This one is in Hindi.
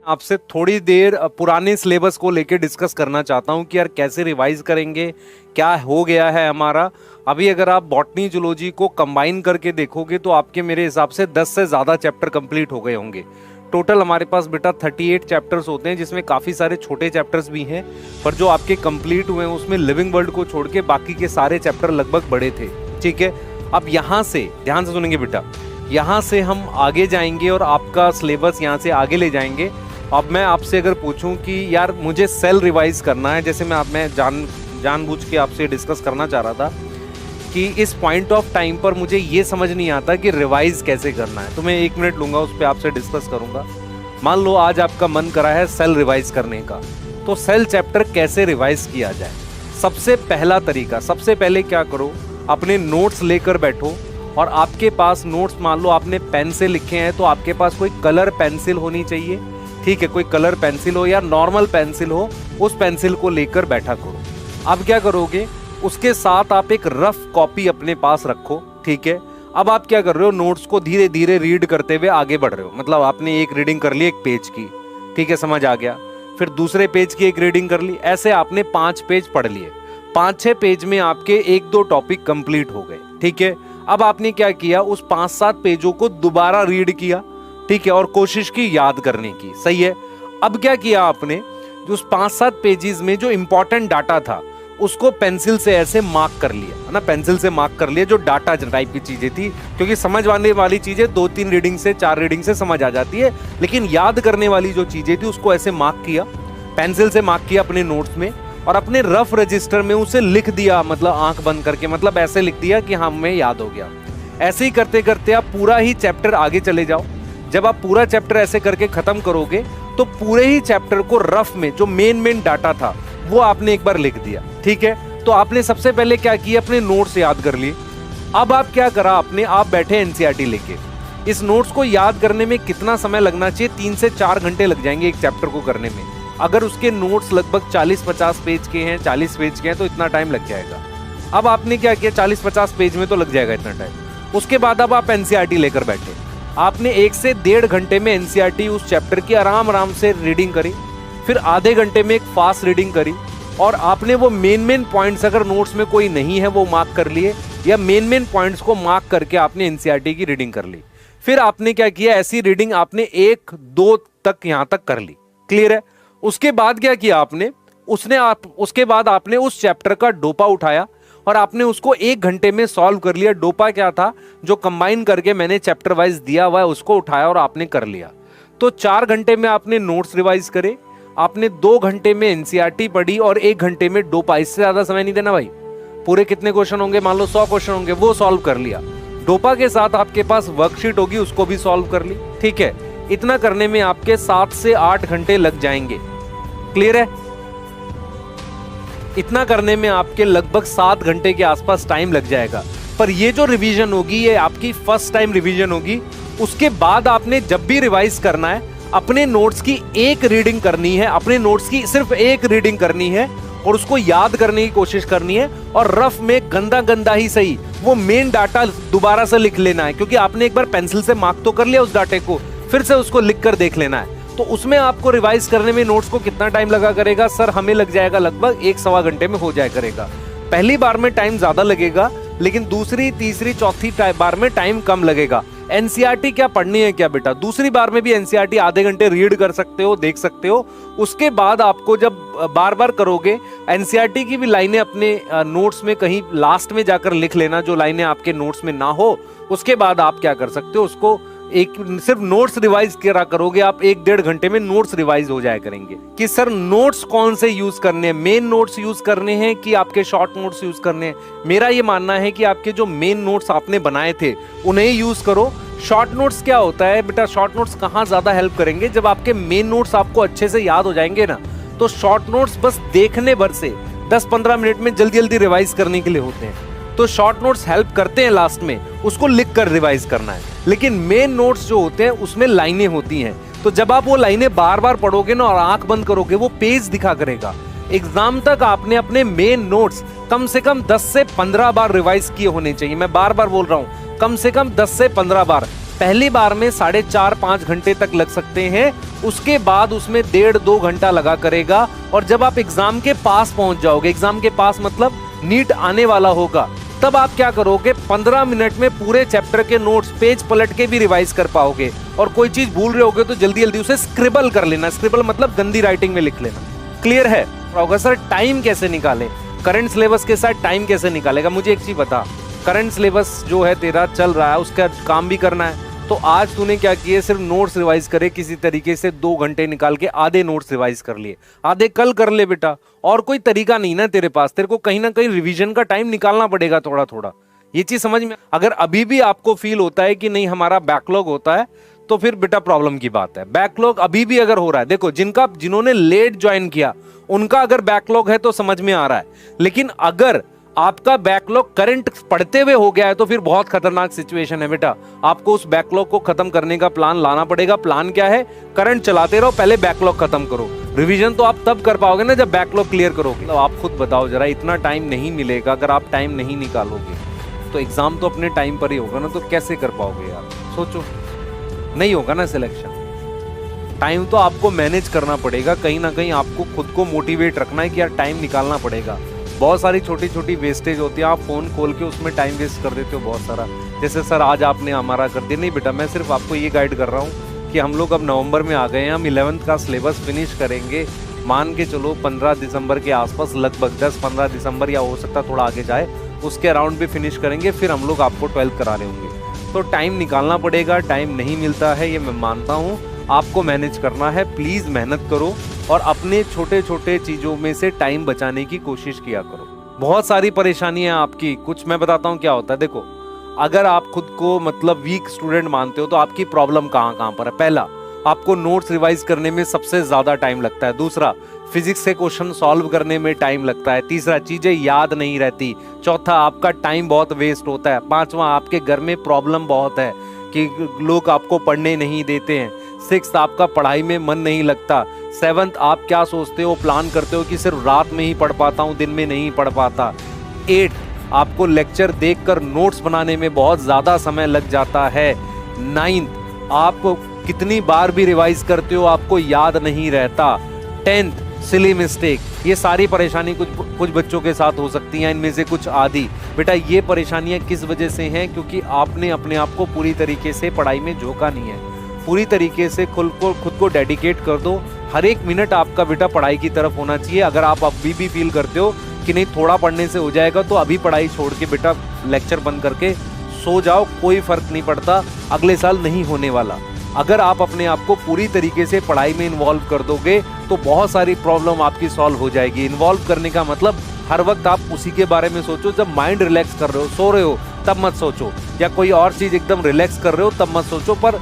आपसे थोड़ी देर पुराने सिलेबस को लेके डिस्कस करना चाहता हूँ कि यार कैसे रिवाइज करेंगे, क्या हो गया है हमारा। अभी अगर आप बॉटनी जूलॉजी को कंबाइन करके देखोगे तो आपके मेरे हिसाब से 10 से ज़्यादा चैप्टर कंप्लीट हो गए होंगे। टोटल हमारे पास बेटा 38 चैप्टर्स होते हैं, जिसमें काफ़ी सारे छोटे चैप्टर्स भी हैं, पर जो आपके कंप्लीट हुए हैं उसमें लिविंग वर्ल्ड को छोड़ के बाकी के सारे चैप्टर लगभग बड़े थे। ठीक है, अब यहाँ से ध्यान से सुनेंगे बेटा, यहाँ से हम आगे जाएंगे और आपका सिलेबस यहाँ से आगे ले जाएंगे। अब मैं आपसे अगर पूछूं कि यार मुझे सेल रिवाइज करना है, जैसे मैं जानबूझ के आपसे डिस्कस करना चाह रहा था कि इस पॉइंट ऑफ टाइम पर मुझे ये समझ नहीं आता कि रिवाइज कैसे करना है, तो मैं 1 मिनट लूंगा, उस पर आपसे डिस्कस करूंगा। मान लो आज आपका मन करा है सेल रिवाइज करने का, तो सेल चैप्टर कैसे रिवाइज किया जाए। सबसे पहला तरीका, सबसे पहले क्या करो, अपने नोट्स लेकर बैठो और आपके पास नोट्स, मान लो आपने पेन से लिखे हैं तो आपके पास कोई कलर पेंसिल होनी चाहिए। ठीक है, कोई कलर पेंसिल हो या नॉर्मल पेंसिल हो, उस पेंसिल को लेकर बैठा करो। अब क्या करोगे, उसके साथ आप एक रफ कॉपी अपने पास रखो। ठीक है, अब आप क्या कर रहे हो, नोट्स को धीरे धीरे रीड करते हुए आगे बढ़ रहे हो। मतलब आपने एक रीडिंग कर ली एक पेज की, ठीक है, समझ आ गया, फिर दूसरे पेज की एक रीडिंग कर ली, ऐसे आपने 5 पेज पढ़ लिए। 5-6 पेज में आपके 1-2 टॉपिक कंप्लीट हो गए। ठीक है, अब आपने क्या किया, उस 5-7 पेजों को दोबारा रीड किया। ठीक है, और कोशिश की याद करने की। सही है, अब क्या किया आपने, जो उस 5-7 पेजेस में जो इंपॉर्टेंट डाटा था उसको पेंसिल से ऐसे मार्क कर लिया, है ना, पेंसिल से मार्क कर लिया, जो डाटा टाइप की चीजें थी, क्योंकि समझ आने वाली चीजें 2-3 रीडिंग से 4 रीडिंग से समझ आ जाती है, लेकिन याद करने वाली जो चीजें थी उसको ऐसे मार्क किया, पेंसिल से मार्क किया अपने नोट्स में, और अपने रफ रजिस्टर में उसे लिख दिया, मतलब आंख बंद करके, मतलब ऐसे लिख दिया कि हाँ हमें याद हो गया। ऐसे ही करते करते आप पूरा ही चैप्टर आगे चले जाओ। जब आप पूरा चैप्टर ऐसे करके खत्म करोगे तो पूरे ही चैप्टर को रफ में जो मेन डाटा था वो आपने एक बार लिख दिया। ठीक है, तो आपने सबसे पहले क्या किया, अपने नोट्स याद कर लिए। अब आप क्या करा आपने, आप बैठे एनसीईआरटी लेके। इस नोट्स को याद करने में कितना समय लगना चाहिए, 3 से 4 घंटे लग जाएंगे एक चैप्टर को करने में। अगर उसके नोट्स लगभग 40-50 पेज के हैं, 40 पेज के हैं, तो इतना टाइम लग जाएगा। अब आपने क्या किया, 40-50 पेज में तो लग जाएगा इतना टाइम। उसके बाद अब आप एनसीईआरटी लेकर बैठे, आपने 1 से 1.5 घंटे में एनसीईआरटी उस चैप्टर की आराम से रीडिंग करी, फिर आधे घंटे में एक फास्ट रीडिंग करी, और आपने वो मेन पॉइंट्स, अगर नोट्स में कोई नहीं है वो मार्क कर लिए, या मेन पॉइंट्स को मार्क करके आपने एनसीईआरटी की रीडिंग कर ली। फिर आपने क्या किया, ऐसी रीडिंग आपने 1-2 तक यहां तक कर ली। क्लियर है, उसके बाद क्या किया आपने, उसके बाद आपने उस चैप्टर का डोपा उठाया और आपने उसको 1 घंटे में सॉल्व कर लिया। डोपा क्या था, जो कंबाइन करके मैंने चैप्टर वाइज दिया हुआ है उसको उठाया और आपने कर लिया। तो 4 घंटे में आपने नोट्स रिवाइज करे, आपने 2 घंटे में एनसीईआरटी पढ़ी और 1 घंटे में डोपा। इससे ज्यादा समय नहीं देना भाई। पूरे कितने क्वेश्चन होंगे, मान लो 100 क्वेश्चन होंगे, वो सॉल्व कर लिया। डोपा के साथ आपके पास वर्कशीट होगी, उसको भी सॉल्व कर ली। ठीक है, इतना करने में आपके 7 से 8 घंटे लग जाएंगे। क्लियर है, इतना करने में आपके लगभग 7 घंटे के आसपास टाइम लग जाएगा। पर ये जो रिवीजन होगी ये आपकी फर्स्ट टाइम रिवीजन होगी। उसके बाद आपने जब भी रिवाइज करना है, अपने नोट्स की एक रीडिंग करनी है, अपने नोट्स की सिर्फ एक रीडिंग करनी है और उसको याद करने की कोशिश करनी है, और रफ में गंदा ही सही वो मेन डाटा दोबारा से लिख लेना है, क्योंकि आपने एक बार पेंसिल से मार्क तो कर लिया उस डाटे को, फिर से उसको लिख कर देख लेना है। तो उसमें आपको रिवाइज करने में नोट्स को कितना टाइम लगा करेगा, सर हमें लग जाएगा लगभग 1-1.25 घंटे में हो जाया करेगा। पहली बार में टाइम ज्यादा लगेगा, लेकिन दूसरी, तीसरी, चौथी बार में टाइम कम लगेगा। एनसीईआरटी क्या पढ़नी है क्या बेटा, दूसरी बार में भी एनसीईआरटी आधे घंटे रीड कर सकते हो, देख सकते हो। उसके बाद आपको जब बार बार करोगे, एनसीईआरटी की भी लाइनें अपने नोट्स में कहीं लास्ट में जाकर लिख लेना, जो लाइनें आपके नोट्स में ना हो। उसके बाद आप क्या कर सकते हो, उसको एक सिर्फ नोट्स रिवाइज करा करोगे आप, 1-1.5 घंटे में नोट्स रिवाइज हो जाया करेंगे। कि सर नोट्स कौन से यूज करने हैं, मेन नोट्स यूज करने हैं कि आपके शॉर्ट नोट्स यूज करने हैं। मेरा ये मानना है कि आपके जो मेन नोट्स आपने बनाए थे उन्हें यूज करो। शॉर्ट नोट्स क्या होता है बेटा, शॉर्ट नोट्स कहाँ ज्यादा हेल्प करेंगे, जब आपके मेन नोट्स आपको अच्छे से याद हो जाएंगे ना, तो शॉर्ट नोट्स बस देखने भर से 10-15 मिनट में जल्दी रिवाइज करने के लिए होते हैं। तो शॉर्ट नोट्स हेल्प करते हैं लास्ट में, उसको लिख कर रिवाइज करना है। लेकिन मेन नोट्स जो होते हैं उसमें लाइनें होती हैं, तो जब आप वो लाइनें बार बार पढ़ोगे ना और आंख बंद करोगे, वो पेज दिखा करेगा। एग्जाम तक आपने अपने मेन नोट्स कम से कम 10 से 15 बार रिवाइज किए होने चाहिए। मैं बार बार बोल रहा हूं, कम से कम 10 से 15 बार। पहली बार में 4.5-5 घंटे तक लग सकते हैं, उसके बाद उसमें 1.5-2 घंटा लगा करेगा। और जब आप एग्जाम के पास पहुंच जाओगे, एग्जाम के पास मतलब नीट आने वाला होगा, तब आप क्या करोगे, 15 मिनट में पूरे चैप्टर के नोट्स पेज पलट के भी रिवाइज कर पाओगे। और कोई चीज भूल रहे होगे तो जल्दी जल्दी उसे स्क्रिबल कर लेना, स्क्रिबल मतलब गंदी राइटिंग में लिख लेना। क्लियर है? होगा सर टाइम कैसे निकाले, करंट सिलेबस के साथ टाइम कैसे निकालेगा? मुझे एक चीज बता, करंट सिलेबस जो है तेरा चल रहा है, उसका काम भी करना है, तो आज तूने क्या किए, सिर्फ नोट्स रिवाइज करे किसी तरीके से, 2 घंटे निकाल के आधे नोट्स रिवाइज कर लिए, आधे कल कर ले बेटा। और कोई तरीका नहीं ना तेरे पास, तेरे को कहीं ना कहीं रिवीजन का टाइम निकालना पड़ेगा थोड़ा थोड़ा। ये चीज समझ में, अगर अभी भी आपको फील होता है कि नहीं हमारा बैकलॉग होता है, तो फिर बेटा प्रॉब्लम की बात है। बैकलॉग अभी भी अगर हो रहा है, देखो जिन्होंने लेट ज्वाइन किया उनका अगर बैकलॉग है तो समझ में आ रहा है, लेकिन अगर आपका बैकलॉग करंट पढ़ते हुए हो गया है तो फिर बहुत खतरनाक सिचुएशन है बेटा। आपको उस बैकलॉग को खत्म करने का प्लान लाना पड़ेगा। प्लान क्या है? करंट चलाते रहो, पहले बैकलॉग खत्म करो। रिवीजन तो आप तब कर पाओगे ना जब बैकलॉग क्लियर करोगे। तो आप खुद बताओ जरा, इतना टाइम नहीं मिलेगा, अगर आप टाइम नहीं निकालोगे तो एग्जाम तो अपने टाइम पर ही होगा ना, तो कैसे कर पाओगे यार? सोचो, नहीं होगा ना सिलेक्शन। टाइम तो आपको मैनेज करना पड़ेगा, कहीं ना कहीं आपको खुद को मोटिवेट रखना है कि यार टाइम निकालना पड़ेगा। बहुत सारी छोटी छोटी वेस्टेज होती है, आप फोन खोल के उसमें टाइम वेस्ट कर देते हो बहुत सारा। जैसे सर आज आपने हमारा कर दिया, नहीं बेटा मैं सिर्फ आपको ये गाइड कर रहा हूँ कि हम लोग अब नवंबर में आ गए हैं, हम 11th का सिलेबस फिनिश करेंगे, मान के चलो 15 दिसंबर के आसपास, लगभग 10-15 दिसंबर या हो सकता थोड़ा आगे जाए, उसके अराउंड भी फिनिश करेंगे, फिर हम लोग आपको 12th करा रहे होंगे। तो टाइम निकालना पड़ेगा, टाइम नहीं मिलता है ये मैं मानता हूँ, आपको मैनेज करना है। प्लीज मेहनत करो और अपने छोटे छोटे चीजों में से टाइम बचाने की कोशिश किया करो। बहुत सारी परेशानियां आपकी, कुछ मैं बताता हूँ क्या होता है। देखो, अगर आप खुद को मतलब वीक स्टूडेंट मानते हो तो आपकी प्रॉब्लम कहाँ कहाँ पर है? पहला, आपको नोट्स रिवाइज करने में सबसे ज्यादा टाइम लगता है। दूसरा, फिजिक्स के क्वेश्चन सॉल्व करने में टाइम लगता है। तीसरा, चीजें याद नहीं रहती। चौथा, आपका टाइम बहुत वेस्ट होता है। पांचवा, आपके घर में प्रॉब्लम बहुत है कि लोग आपको पढ़ने नहीं देते हैं। सिक्स्थ, आपका पढ़ाई में मन नहीं लगता। सेवंथ, आप क्या सोचते हो, प्लान करते हो कि सिर्फ रात में ही पढ़ पाता हूँ, दिन में नहीं पढ़ पाता। एट, आपको लेक्चर देखकर नोट्स बनाने में बहुत ज्यादा समय लग जाता है। नाइन्थ, आप कितनी बार भी रिवाइज करते हो आपको याद नहीं रहता। 10th, silly mistake. ये सारी परेशानी कुछ बच्चों के साथ हो सकती हैं, इनमें से कुछ आदि। बेटा ये परेशानियां किस वजह से हैं? क्योंकि आपने अपने आप को पूरी तरीके से पढ़ाई में झोंका नहीं है। पूरी तरीके से खुद को डेडिकेट कर दो। हर एक मिनट आपका बेटा पढ़ाई की तरफ होना चाहिए। अगर आप अभी भी फील करते हो कि नहीं थोड़ा पढ़ने से हो जाएगा, तो अभी पढ़ाई छोड़ के बेटा लेक्चर बंद करके सो जाओ, कोई फर्क नहीं पड़ता, अगले साल नहीं होने वाला। अगर आप अपने आप को पूरी तरीके से पढ़ाई में इन्वॉल्व कर दोगे तो बहुत सारी प्रॉब्लम आपकी सॉल्व हो जाएगी। इन्वॉल्व करने का मतलब हर वक्त आप उसी के बारे में सोचो। जब माइंड रिलैक्स कर रहे हो, सो रहे हो, तब मत सोचो, या कोई और चीज एकदम रिलैक्स कर रहे हो तब मत सोचो, पर